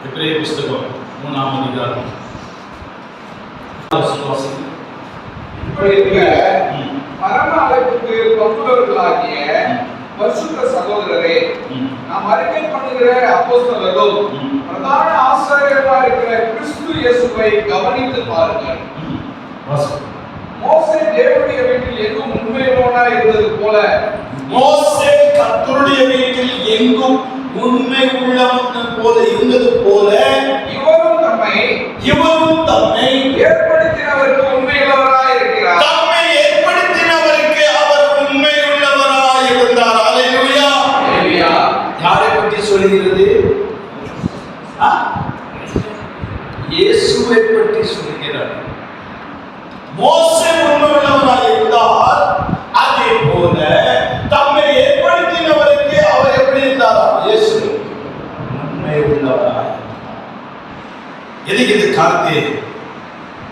எபிரேயர் புத்தகம் 3ஆம் அதிகாரம். பரம அழைப்புக்கு பங்குள்ளவர்களாகிய பரிசுத்த சகோதரரே, நாம் அறிக்கை பண்ணுகிற அப்போஸ்தலரும் பிரதான ஆசாரியராக இருக்கிற கிறிஸ்து இயேசுவை கவனித்து பாருங்கள். மோசே தேவனுடைய வீட்டில் எங்கும் உண்மையுள்ளவனாய் இருந்தது போல, மோசே கர்த்தருடைய வீட்டில் எங்கும் உண்மை உள்ளவன் போல இருந்தது போல, இவரும் தம்மை ஏற்படுத்தினவருக்கு உண்மையுள்ளவராய் இருக்கிறார். தம்மை ஏற்படுத்தினவருக்கு அவர் உண்மை உள்ளவராய் இருந்தார். அல்லேலூயா. யாரை பற்றி சொல்கிறது? இயேசுவை பற்றி சொல்கிறார். மோசே உண்மை உள்ளவராய் இருந்தார், அதே போல தம்மை ஏற்படுத்தினவருக்கு அவர் எப்படி இருந்தார்? இயேசு உண்மை உள்ளவராய். எதுக்கு இது காலத்தை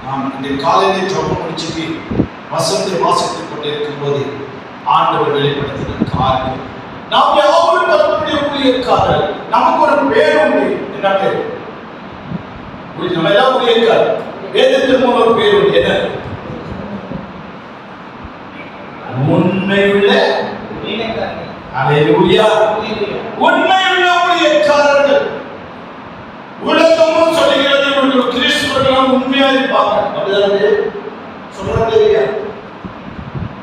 நாம் இந்த காலையிலே ஜெபம் முடிச்சுட்டு வசனத்தை வாசித்துக் கொண்டிருக்கும் போது ஆண்டவர் வெளிப்படுத்தின காரியம், நாம் யாரும் கர்த்தருடைய ஊழியக்காரர். நமக்கு ஒரு பேர் உண்டு. என்ன பேர்? நம்ம எல்லாம் ஊழியக்காரர். வேதத்தின் மூலம் ஒரு பேர் உண்டு. என்ன? உண்மையுள்ள ஊழியக்காரர்கள். அல்லேலூயா. உண்மையுள்ள ஊழியக்காரர்கள். உலகமும் சொல்லுகிறது இவர்கள் கிறிஸ்தவர்கள் உண்மையா இருப்பாங்க. அப்படிதானே சொல்றாங்க இல்லையா?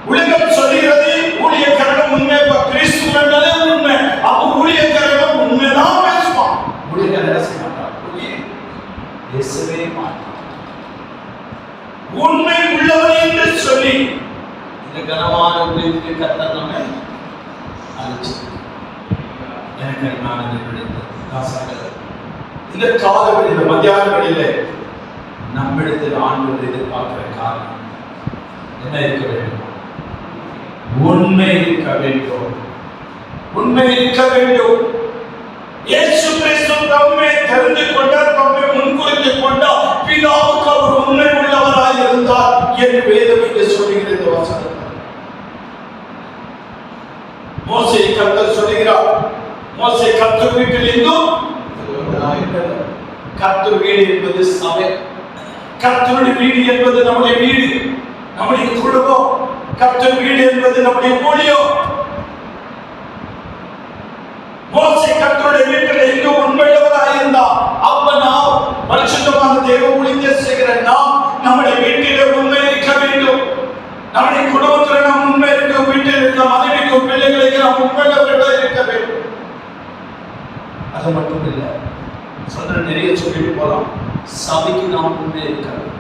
உலகம் சொல்லுகிறது ஊழியக்காரர்கள் உண்மை, கிறிஸ்துவர்களே உண்மை. அப்ப ஊழியக்காரர்கள் உண்மைதான் பேசுவான். ஊழியக்காரர் என்ன செய்ய மாட்டார்? பேசவே மாட்டார். உண்மை உள்ளவன் என்று சொல்லி இந்த கனமான ஊழியத்துக்கு கர்த்தர் நம்மை அழைச்சிருக்கிறார். எனக்கு நான் கிடைத்தது இந்த காலவெளியில், இந்த மத்தியான வேளையிலே நம்மிடத்தில் ஆண்டவர் எதிர்பார்க்கிற காரணம் என்ன இருக்க வேண்டும்? உண்மை இருக்க வேண்டும். உண்மை இருக்க வேண்டும். இயேசு கிறிஸ்து தம்மை தெரிந்து கொண்டார், தம்மை முன்குறித்து கொண்டார். பிதாவுக்கு அவர் உண்மை உள்ளவராய் இருந்தார் என்று வேதம் இங்கே சொல்லுகிறது. வசனம் மோசே கர்த்தர் சொல்லுகிறார், மோசே கர்த்தர் வீட்டில் இருந்தும், கர்த்தர் வீடு என்பது சபை. கர்த்தருடைய வீடு என்பது நம்முடைய வீடு, நம்முடைய குடும்பம். கர்த்தர் வீடு என்பது நம்முடைய ஊழியம். மோசே கர்த்தருடைய வீட்டில் எங்கும் உண்மையுள்ளவராக இருந்தார். அப்ப நாம் பரிசுத்தமான தேவ ஊழியத்தை செய்கிற நாம் நம்முடைய வீட்டிலே உண்மை இருக்க வேண்டும். நம்முடைய குடும்பத்தில் நாம் உண்மை இருக்க, வீட்டில் இருக்க மனைவிக்கும் பிள்ளைகளுக்கு நாம் உண்மையுள்ளவர்களாக இருக்க வேண்டும். அது மட்டும் இல்லை, சொல்ற நிறைய சொல்லிட்டு போலாம். சபைக்கு நாம் உண்மை இருக்க வேண்டும்.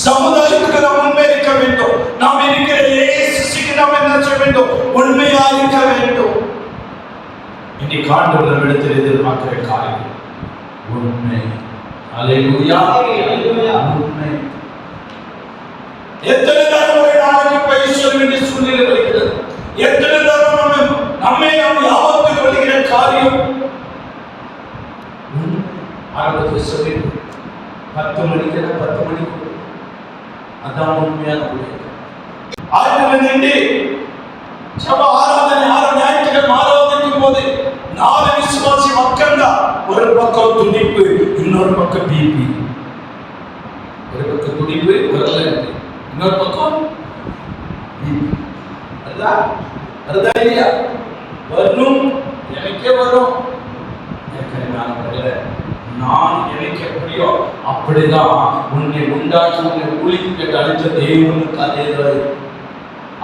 சமுதாயத்துக்கு நாம் உண்மை இருக்க வேண்டும். நாம் இருக்கிற இயேசுக்கு நாம் என்ன செய்ய வேண்டும்? உண்மையா இருக்க வேண்டும். இன்னைக்கு ஆண்டவர் நம்மிடத்தில் எதிர்பார்க்கிற காரியம் உண்மை. அல்லேலூயா. உண்மை. எத்தனை தடவை நாளைக்கு போய் சொல்ல வேண்டிய சூழ்நிலை வருகிறது. எத்தனை தடவை நம்மை நாம் யாவத்துக்கு வருகிற காரியம் ஆரம்பத்தில் சொல்லி 10 மணிக்கு 10 மணிக்கு அதான் உண்மையான ஊழியம். ஆயிரத்தி நின்று சப ஆராதனை ஞாயிற்றுக்கிழமை ஆராதனைக்கும் போது 4 விசுவாசி மக்கள் தான். ஒரு பக்கம் துடிப்பு, இன்னொரு பக்கம் பிபி. ஒரு பக்கம் துடிப்பு, இன்னொரு பக்கம் பிபி. அதுதான் இல்லையா? வரும், எனக்கே வரும். நான் எனக்கு எப்படியோ அப்படிதான் உன்னை உண்டாக்கி உன்னை ஊழியத்துக்கு அழைத்த தேவனுக்கு அதேதான்.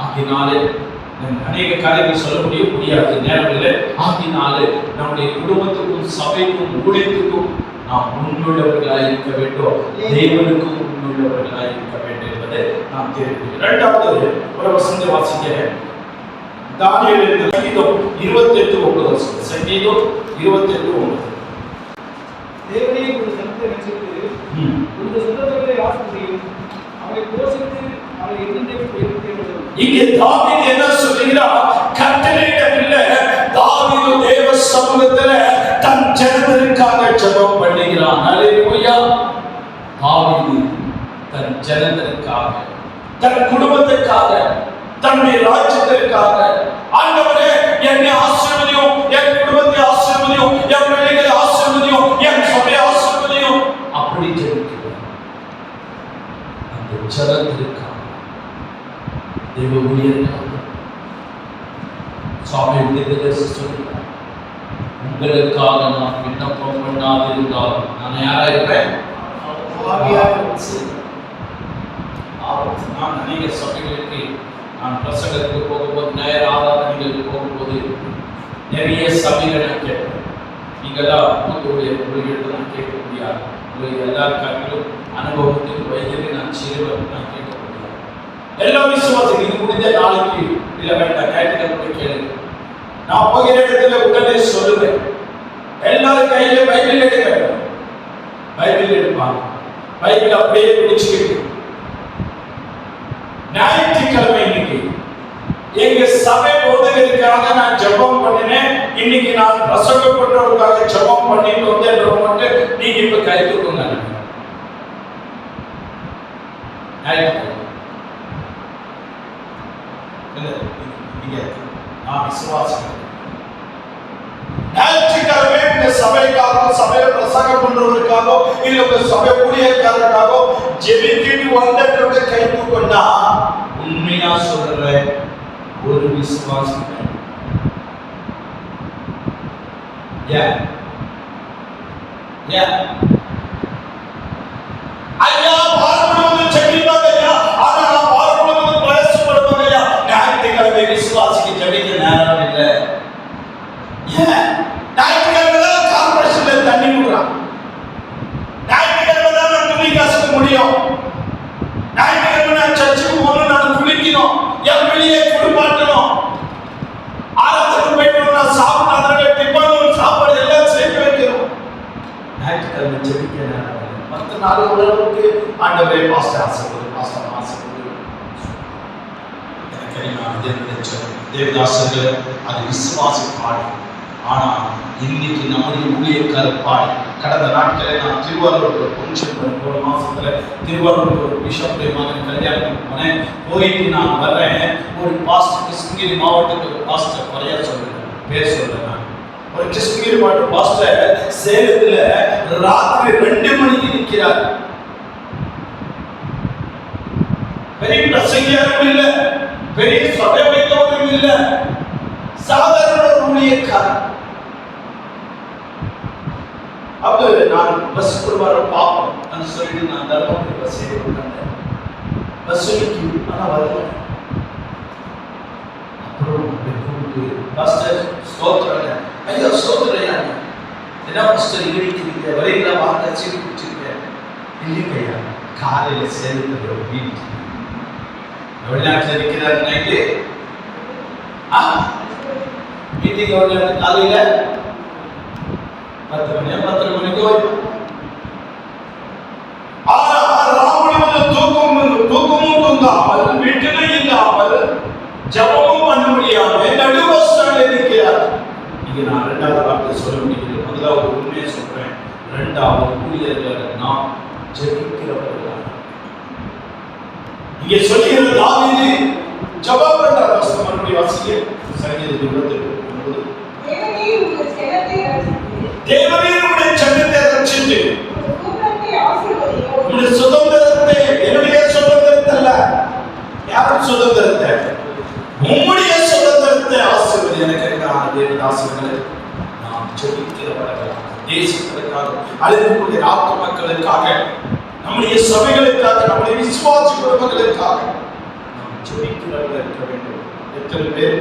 ஆகினாலே அநேக காரியங்கள் சொல்ல முடியாது நேரங்களில். ஆகினாலே நம்முடைய குடும்பத்துக்கும் சபைக்கும் ஊழியத்துக்கும் நாம் உண்மையுள்ளவர்களாக இருக்க வேண்டும். தேவனுக்கும் உண்மையுள்ளவர்களாக இருக்க வேண்டும் என்பதை நாம் தெரிவிக்கிறோம். இரண்டாவது ஒரு வசந்த வாசிக்க தானியேல் சங்கீதம் 28:9. சங்கீதம் 28:9. தேவனே உங்கள் சத்தத்தை ரட்சித்து உங்கள் சொந்தங்களை ஆசீர்வதியும், அவரை போஷித்து அவரை எதிர்த்து. இங்கே தாவீது என்ன சொல்கிறார்? கட்டளையிடவில்லை. தாவீது தேவ சமூகத்தில் தன் ஜனத்திற்காக ஜெபம் பண்ணுகிறான். அல்லேலூயா. தாவீது தன் ஜனத்திற்காக, தன் குடும்பத்திற்காக, தன்னுடைய ராஜ்யத்திற்காக, ஆண்டவரே என்னை ஆசீர்வதியும், என் குடும்பத்தை ஆசீர்வதியும், என் பிள்ளைகளை ஆசீர்வதியும், ஊழியர்கள் சபை விடுதலை சொல்லுங்க. உங்களுக்காக நான் விண்ணப்பம் பண்ணாதிருந்தால் நான் யாரா இருப்பேன்? நான் அநேக சபைகளுக்கு நான் பிரசங்கத்துக்கு போகும்போது நேர ஆராதனைகளுக்கு போகும்போது நிறைய சபைகளை நான் கேட்பேன். நீங்களாம் உங்களுடைய ஊழியர்கள் நான் கேட்க முடியாது. உங்களுடைய எல்லாருக்காகவும் அனுபவத்துக்கு வயதில் நான் சிறுவர் நான் கேட்க முடியாது. எல்லா விசுவாசம் இது முடிஞ்ச நாளைக்கு இல்லை வேண்டாம் ஞாயிற்றுக்கிழமை கேளுங்க. நான் போகிற இடத்துல உடனே சொல்லுவேன். எல்லாரும் கையில பைபிள் எடுக்க வேண்டும். பைபிள் எடுப்பாங்க. பைபிள் அப்படியே பிடிச்சுக்கிட்டு ஞாயிற்றுக்கிழமை இன்னைக்கு எங்க சபை போதகருக்காக நான் ஜெபம் பண்ணினேன். இன்னைக்கு நான் பிரசங்கம் பண்றவருக்காக ஜெபம் பண்ணிட்டு வந்தேன் மட்டும் நீங்க இப்ப கை தூக்குங்க. நான் விசுவாசம் ஞாயிற்றுக்கிழமை இந்த சபைக்காக சபையை பிரசங்கம் பண்றவருக்காக இல்ல உங்க சபை ஊழியக்காரருக்காக ஜெபிக்கிட்டு வந்துட்டு கை தூக்கண்டா உண்மையா சொல்றேன். ஒரு விசுவாசம் ஐயா பார்க்கணும் செல்லிப்பாங்க ஐயா. ஆனா பார்க்கணும் பிரயாசப்படுவாங்க ஐயா. ஞாயிற்றுக்கிழமை விசுவாசிக்கு ஜெபிக்க நேரம் இல்லை. ஞாயிற்றுக்கிழமை தான் கார்பரேஷன்ல தண்ணி விடுறான். ஞாயிற்றுக்கிழமை தான் நான் துணி காசுக்க முடியும். ஞாயிற்றுக்கிழமை நான் சர்ச்சுக்கு போகணும். நான் குளிக்கணும். என் வெளியே குளிப்பாட்டணும். ஆராதனை போயிட்டு நான் சாப்பிட்டு டிஃபன் சாப்பாடு எல்லாம் சேர்த்து வைக்கணும். ஞாயிற்றுக்கிழமை ஜெபிக்க நேரம் இல்லை. மற்ற நாள் உலகத்துக்கு ஆண்டவரே பாஸ்டர் ஆசைப்படுது. பாஸ்டர் ஆசைப்படுது. எனக்கு தேவதாசர்கள் அது விசுவாசி பாடு. ஆனா இன்னைக்கு நம்முடைய ஊழியக்காரர் பாடு. கடந்த நாட்களே நான் திருவாரூருக்கு ஃபங்க்ஷன் பண்ண போன மாசத்துல திருவாரூருக்கு ஒரு பிஷப்புடைய மகன் கல்யாணத்துக்கு போனேன். போயிட்டு நான் வர்றேன். ஒரு பாஸ்டர் கிருஷ்ணகிரி மாவட்டத்துக்கு ஒரு பாஸ்டர் குறையா சொல்றேன், பேர் சொல்றேன். ஒரு கிருஷ்ணகிரி மாவட்ட பாஸ்டர் சேலத்துல ராத்திரி 2 மணிக்கு நிற்கிறார். பெரிய பிரசங்கியாரும் இல்ல, பெரிய சபை வைத்தவரும் இல்ல, சாதாரண ஊழியக்காரர். அப்ப நான் பஸ் வர பாப்போம் சொல்லிட்டு நான் தர்மபுரி பஸ் ஏறி உட்கார்ந்தேன். பஸ் ஆனா வரல. அப்புறம் பாஸ்டர் ஸ்தோத்திரம் ஐயா ஸ்தோத்திரையா என்ன பாஸ்டர் இருக்கிறீங்க வரீங்களா வாங்க சீட்டு பிடிச்சிருக்கேன். இல்லைங்க ஐயா காலையில சேர்ந்து வீட்டு வெளிநாட்டில் இருக்கிறார். நைட்டு மீட்டிங் காலையில 10 மணி 10 மணிக்கு தூக்கமும் தூங்காமல் வீட்டிலே இல்லாமல் ஜபமும் பண்ண முடியாம நடுவஸ்டால இருக்கிறார். இங்க நான் 2வது வார்த்தை சொல்ல முடியல. முதலாவது உண்மையை சொல்றேன். 2வது ஊழியர்கள் நாம் ஜெபிக்கிறவர்கள். இங்கே சொல்லுகிறது தாவீது ஜெபம் பண்றார். மறுபடியும் வாசிங்க. சங்கீதம் 29. தேவனே உம்முடைய ஜனத்தை ரட்சித்து உம்முடைய சுதந்திரத்தை என்னுடைய சுதந்திரத்தை அல்ல யாரும் சுதந்திரத்தை உம்முடைய சுதந்திரத்தை ஆசீர்வதி. எனக்கு தேவதாசர்களே நாம் ஜெபிக்கிறவர்களாக தேசத்திற்காக அழிந்துக்கூடிய ஆத்து மக்களுக்காக நம்முடைய சபைகளுக்காக நம்முடைய விசுவாசி குடும்பங்களுக்காக நாம் ஜெபிக்கிறவர்கள் இருக்க வேண்டும். எத்தனை பேர்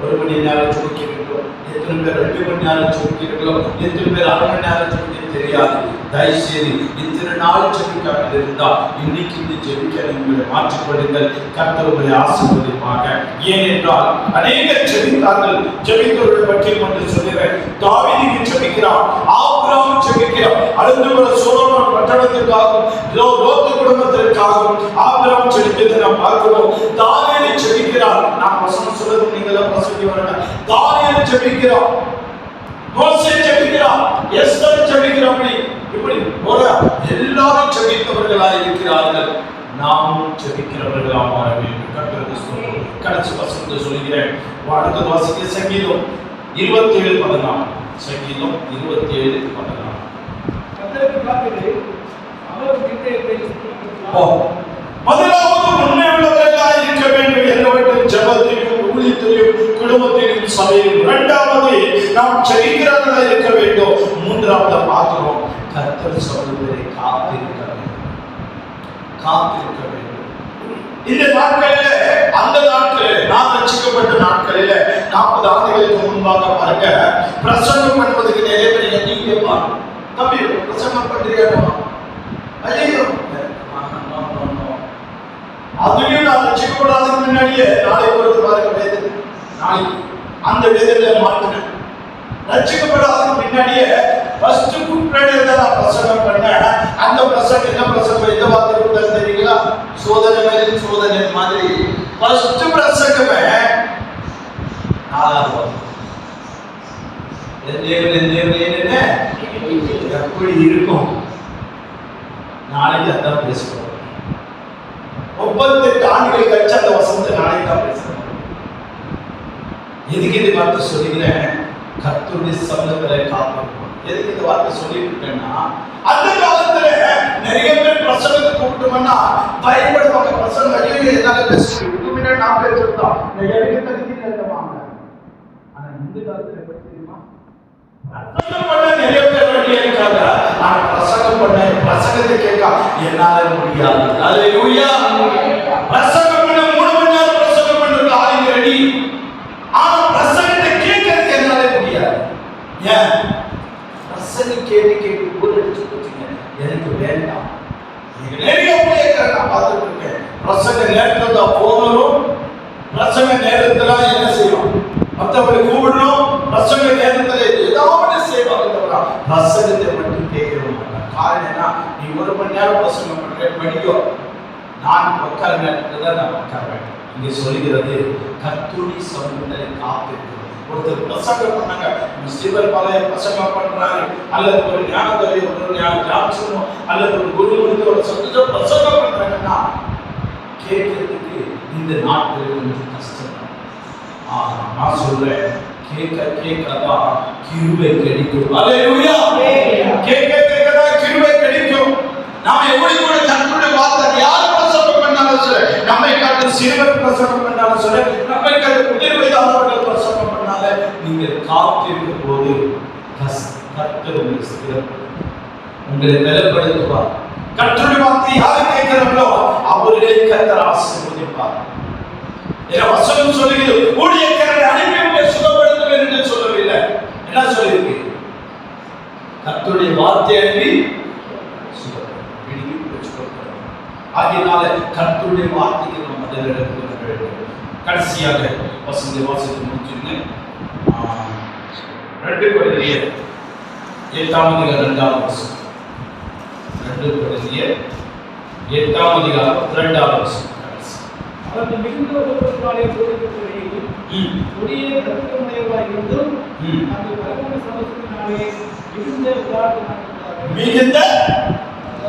1 மணி நேரம் ஜெபிக்கிறீர்களோ, எத்தனை பேர் 2 மணி நேரம் ஜெபிக்கிறீர்களோ, எத்தனை பேர் 1/2 மணி நேரம் ஜெபிக்க தெரியாது. தயவுசெய்து இத்தனை நாள் ஜெபிக்காமல் இருந்தால் இன்னைக்கு இந்த ஜெபிக்க உங்களை மாற்றிக்கொள்ளுங்கள். கர்த்தர் உங்களை ஆசீர்வதிப்பாக. ஏனென்றால் அநேகர் ஜெபித்தார்கள். ஜெபித்தவர்களை பற்றி மட்டும் சொல்கிறேன். தாவீது ஜெபிக்கிறான், ஆபிரகாம் ஜெபிக்கிறான், அழிந்து போன சோதோம் பட்டணத்திற்காகவும் லோத்து குடும்பத்திற்காகவும் ஆபிரகாம் ஜெபித்ததை நாம் பார்க்கிறோம். தாவீது ஜெபிக்கிறான். நான் வசனம் சொல்றது நீங்களா வசதி வரணும். தாவீது ஜெபிக்கிறான், மோசே ஜெபிக்கிறான், எஸ்தர் ஜெபிக்கிறான். இப்படி போல எல்லாரும் ஜெபித்தவர்களாக இருக்கிறார்கள். நாமும் ஜெபிக்கிறவர்களாக மாற வேண்டும். கர்த்தருக்கு ஸ்தோத்திரம். கடைசி வசனத்தை சொல்கிறேன். அடுத்த வாசிக்க சங்கீதம் 27:14. சங்கீதம் 27:14. முதலாவது உண்மை உள்ளவர்களாக இருக்க வேண்டும். பார்க்கிறோம். கர்த்தர் சொல்லுவதை காத்திருக்க வேண்டும், காத்திருக்க வேண்டும். இந்த நாட்களில, அந்த நாட்களில் நான் ரட்சிக்கப்பட்ட நாட்களில 40 ஆண்டுகளுக்கு முன்பாக பாருங்க, பிரசங்கம் பண்ணுவதற்கு நிறைய பேர் நீங்க பாருங்க, தம்பி பிரசங்கம் பண்றியா? ஐயோ, அதுலயும் நான் ரட்சிக்கப்படாததுக்கு முன்னாடியே நாளைக்கு ஒரு பாருங்க வேதனை, நாளைக்கு அந்த வேதனையில மாற்றினேன். ரட்சிக்கப்படாததுக்கு முன்னாடியே ஃபர்ஸ்ட் குட் ஃப்ரைடே தான் நான் பிரசங்கம் பண்ணேன். அந்த பிரசங்கம் என்ன பிரசங்கம், எந்த வார்த்தை கூட தெரியுங்களா? சோதனை மேலே சோதனை மாதிரி ஃபர்ஸ்ட் பிரசங்கமே 4வது வார்த்தை. என்ன எப்படி இருக்கும்? நாளைக்கு அதான் பேசுவோம். 38 ஆண்டுகள் கழிச்சு அந்த வசனத்தை நாளைக்கு தான் பேசுறோம். எதுக்கு இந்த வார்த்தை சொல்லிக்கிறேன்? கர்த்தருடைய சமூகத்தை காப்பாற்றணும். எதுக்கு இந்த வார்த்தை சொல்லிட்டு இருக்கேன்னா, அந்த காலத்துல நிறைய பேர் பிரசங்கத்தை கூப்பிட்டோம்னா பயப்படுவாங்க. பிரசங்கம் ஐயோ என்னால பேசுறேன், இதுக்கு முன்னாடி நான் பேசுறதா எனக்கு தகுதியில் இருந்தவாங்க. ஆனா இந்த காலத்துல எப்படி தெரியுமா? பிரசங்கம் பண்ண நிறைய பேர் ரெடியா இருக்காங்க. ஆனா பிரசங்கம் பண்ண, பிரசங்கத்தை கேட்க என்னால முடியாது. அல்லேலூயா. பிரசங்கம் பண்ண 3 மணி நேரம் பிரசங்கம் பண்றது ஆளுங்க ரெடி. ஆனா பிரசங்கத்தை கேட்கறதுக்கு என்னால முடியாது. ஏன்? பிரசங்கம் கேட்டு போர் அடிச்சு போச்சுங்க, எனக்கு வேண்டாம். நிறைய ஊழியர்கள் நான் பார்த்துட்டு இருக்கேன். பிரசங்க நேரத்துல தான் போகணும், பிரசங்க நேரத்துல என்ன செய்யணும், மற்றவங்களை கூப்பிடணும், பிரசங்க நேரத்துல ஏதாவது செய்வாங்க. பிரசங்கத்தை மட்டும் கேட்கணும். காரணம் என்ன? நீ 1 மணி நேரம் பிரசங்கம் பண்ற படிக்கோ, நான் உட்கார நேரத்துல தான் நான் உட்காருவேன். இங்க சொல்லுகிறது கர்த்தருடைய சமூகத்தை காத்திருக்கிறது. ஒருத்தர் பிரசங்கம் பண்ணாங்க, சிவர் பாளைய பிரசங்கம் பண்றாரு, அல்லது ஒரு ஞானதரை, ஒரு ஞானம், அல்லது ஒரு குரு ஒரு சந்தோஷ பிரசங்கம் பண்றாங்கன்னா கேட்கறதுக்கு இந்த நாட்கள் கொஞ்சம் கஷ்டம் தான். நான் சொல்றேன், கேட்கதான் கிருபை கிடைக்கும். அல்லேலூயா. கேட்கதான் கிருபை கிடைக்கும். நாம எப்படி கூட கர்த்தருடைய வார்த்தை யார் பிரசங்கம் பண்ணாலும் சரி, நம்மை காட்டு சிறுவர் பிரசங்கம் பண்ணாலும் சரி, நம்மை காட்டு முதிர் வயதானவர்கள் பிரசங்கம் பண்ணாலும் நீங்கள் காத்திருக்கும் போது கர்த்தர் உங்களை பலப்படுத்துவார். கர்த்தருடைய வார்த்தை யார் கேட்கிறார்களோ அவர்களை கர்த்தர் ஆசீர்வதிப்பார். வசனம் சொல்லுகிறது, ஊழியக்காரரை அனுப்பி உங்களை சுகப்படுத்துவேன் என்று சொல்லவில்லை. என்ன சொல்லியிருக்கு? கர்த்தருடைய வார்த்தை அனுப்பி ஆகினால கர்த்தருடைய வார்த்தைக்கு நாம் முதலிடம் கொடுக்க வேண்டும். கடைசியாக வசனத்தை வாசித்து முடிச்சுங்க. 2 கொரிந்தியர் 8ஆம் அதிகாரம் 2ஆம் வசனம். 2 கொரிந்தியர் 8ஆம் அதிகாரம் 2ஆம் வசனம். அவர்கள் மிகுந்த ஒருவருக்காலே போதிக்கப்பட்டவர்கள் கொடிய இரக்கமுடையவராய் இருந்தும் அந்த பரம சமூகத்தினாலே மிகுந்த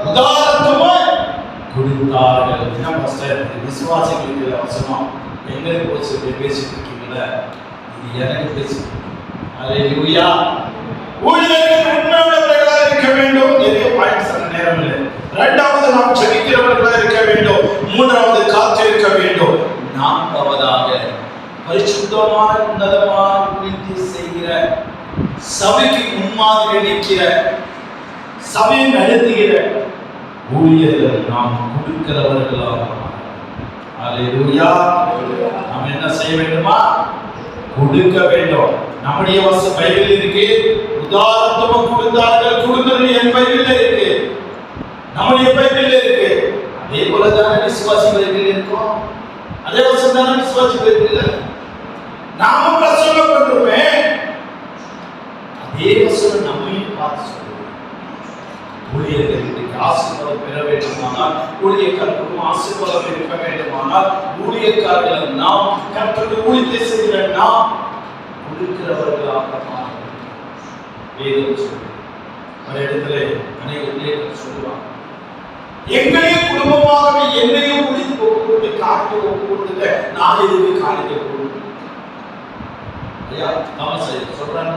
உதாரத்துவமாய் கொடுத்தார்கள். என்ன பாஸ்டர், விசுவாசிகளுக்கு அவசரம் எங்களுக்கு ஒரு பேசிட்டு இருக்கீங்களா? இது எனக்கு பேசிட்டு. அல்லேலூயா. ஊழியர்கள் உண்மையுள்ளவர்களாக இருக்க வேண்டும். நிறைய பாயிண்ட்ஸ் அந்த நேரம் இல்லை. 2வது நாம் ஜெபிக்கிறவர்களாக இருக்க வேண்டும். 3வது காத்திருக்க வேண்டும். 4வதாக பரிசுத்தமான உன்னதமான ஊழியத்தை செய்கிற, சபைக்கு முன்மாதிரி நிற்கிற, சபையை நடத்துகிற ஊழியர்கள் நாம் கொடுக்கிறவர்களாக. அல்லேலூயா. நாம் என்ன செய்ய வேண்டுமா? கொடுக்க வேண்டும். நம்முடைய பைபிள் இருக்கு, உதாரணமா கொடுத்தார்கள், கொடுக்கிறது என் பைபிள்ல இருக்கு, நம்முடைய பைபிள்ல இருக்கு. அதே போலதான விசுவாசி பைபிள் இருக்கும். அதே வசனம் தானே விசுவாசி பைபிள்ல நாம பிரசங்கம் பண்றோமே, அதே வசனம் நம்மையும் பார்த்து சொல்லுவோம். ஊழியர்களுக்கு ஆசீர்வாதம் பெற வேண்டுமானால், ஊழியக்காரர்களுக்கும் ஆசீர்வாதம் இருக்க வேண்டுமானால், ஊழியக்காரர்கள் நாம் கர்த்தருடைய ஊழியத்தை செய்கிற நாம் கொடுக்கிறவர்களாக மாற வேதம் சொல்லுது. ஒரு இடத்துல அநேக ஊழியர்கள் சொல்லுவாங்க, எங்களையும் குடும்பமாக என்னையும் குடித்து ஒப்புக்கொண்டு காட்டு ஒப்புக்கொண்டு நான் எதுக்கு காணிக்க போடுவேன்? ஐயா தாமஸ் சொல்றாங்க,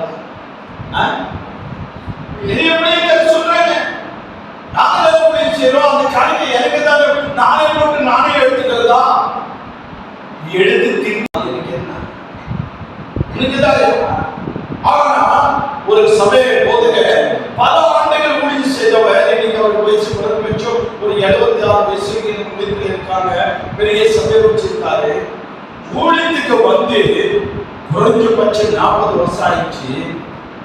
சொல்றாங்க நாங்களே போய் செய்யறோம், அந்த காணிக்கை எனக்கு தான், நானே போட்டு நானே எடுத்துக்கிறதா? எடுத்து தின்னா எனக்கு என்ன? எனக்குதான். ஆனா ஒரு சபையை போதுங்க பல குறைஞ்சபட்சம் 40 வருஷம் ஆயிடுச்சு.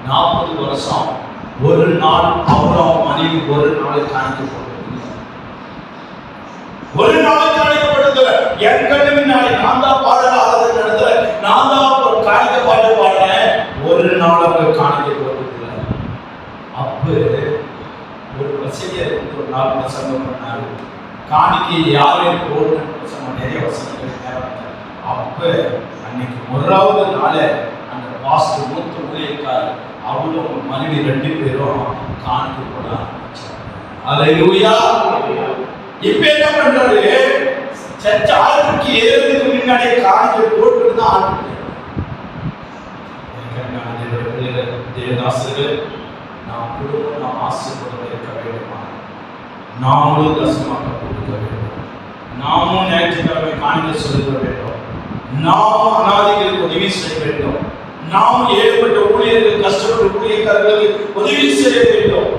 40 வருஷம் ஒரு நாள் அவரும் மனைவி ஒரு நாள் காணிக்கப்பட்டது, ஒரு நாள் காணிக்கப்பட்டது. என் கண்ணு முன்னாடி நான் தான் பாடல ஆராதனை நடத்துறேன், நான் தான் காணிக்க பாட்டு பாடுறேன், ஒரு நாள் அவங்க காணிக்கப்பட்டது. அப்ப ஒரு பிரசங்கர் ஒரு நாள் பிரசங்கம் பண்ணாரு, காணிக்கை யாரையும் போடணும்னு பிரசங்கம் நிறைய வசனங்கள் நேரம். அப்ப அன்னைக்கு முதலாவது நாள அந்த பாஸ்டர் மூத்த ஊழியக்காரர் அவரும் மனைவி 2 பேரும் காணிக்கை போட ஆரம்பிச்சாங்க. அல்லேலூயா. இப்ப என்ன பண்றாரு, சர்ச்ச ஆளுக்கு ஏறதுக்கு முன்னாடி காணிக்கை போட்டுட்டு தான் ஆரம்பிக்கிறார். தேவதாசர்கள் நாம் குடும்பம் நாம் ஆசீர்வாதம் இருக்க வேண்டுமா? நாமும் தசமாக கொடுக்க வேண்டும், நாமும் ஞாயிற்றுக்கிழமை காணிக்கை செலுத்த வேண்டும், நாம் அனாதைகளுக்கு உதவி செய்ய வேண்டும், நாம் ஏற்பட்ட ஊழியர்கள் கஷ்டப்பட்ட ஊழியக்காரர்களுக்கு உதவி செய்ய வேண்டும்.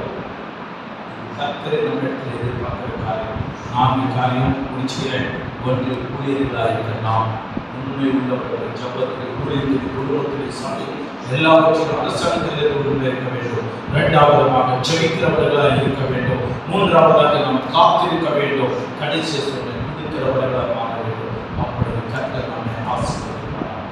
கர்த்தரை நம்மிடத்தில் எதிர்பார்க்கிற காரியம் 4 காரியம் முடிச்சுக்கிறேன். 1, ஊழியர்களாக இருக்க நாம் உண்மை உள்ளவர்கள், ஜபத்தில், ஊழியத்தில், குடும்பத்தில், சபையில் எல்லாவற்றிலும் அரசாங்கத்தில் உண்மை இருக்க வேண்டும். 2வது ஜெபிக்கிறவர்களாக இருக்க வேண்டும். 3வது நாம் காத்திருக்க வேண்டும். கடைசி சொல்ல இருக்கிறவர்களாக மாற வேண்டும். அப்பொழுது கர்த்தர் நம்மை ஆசீர்வதிப்பார்.